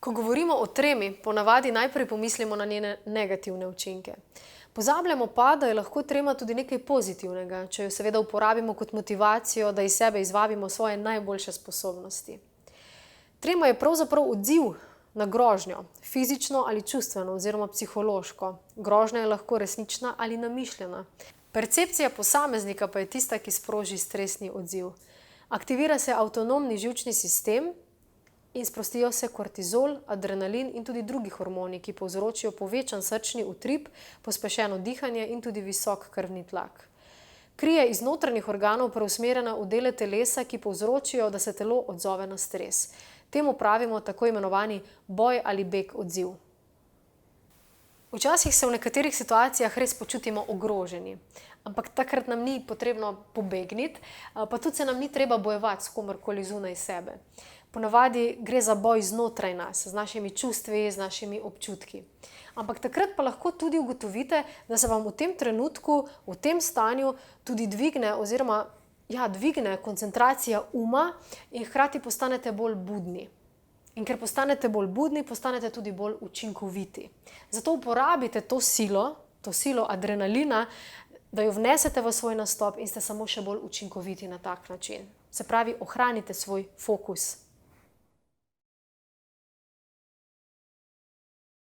Ko govorimo o tremi, ponavadi najprej pomislimo na njene negativne učinke. Pozabljamo pa, da je lahko trema tudi nekaj pozitivnega, če jo seveda uporabimo kot motivacijo, da iz sebe izvabimo svoje najboljše sposobnosti. Trema je pravzaprav odziv na grožnjo, fizično ali čustveno oziroma psihološko. Grožnja je lahko resnična ali namišljena. Percepcija posameznika pa je tista, ki sproži stresni odziv. Aktivira se avtonomni živčni sistem in sprostijo se kortizol, adrenalin in tudi drugi hormoni, ki povzročijo povečan srčni utrip, pospešeno dihanje in tudi visok krvni tlak. Kri je iz notranjih organov preusmerjena v dele telesa, ki povzročijo, da se telo odzove na stres. Temu pravimo tako imenovani boj ali beg odziv. Včasih se v nekaterih situacijah res počutimo ogroženi, ampak takrat nam ni potrebno pobegniti, pa tudi se nam ni treba bojevati s komorkoli zunaj sebe. Ponavadi gre za boj znotraj nas, z našimi čustvi, z našimi občutki. Ampak takrat pa lahko tudi ugotovite, da se vam v tem trenutku, v tem stanju tudi dvigne koncentracija uma in hkrati postanete bolj budni. In ker postanete bolj budni, postanete tudi bolj učinkoviti. Zato uporabite to silo adrenalina, da jo vnesete v svoj nastop in ste samo še bolj učinkoviti na tak način. Se pravi, ohranite svoj fokus.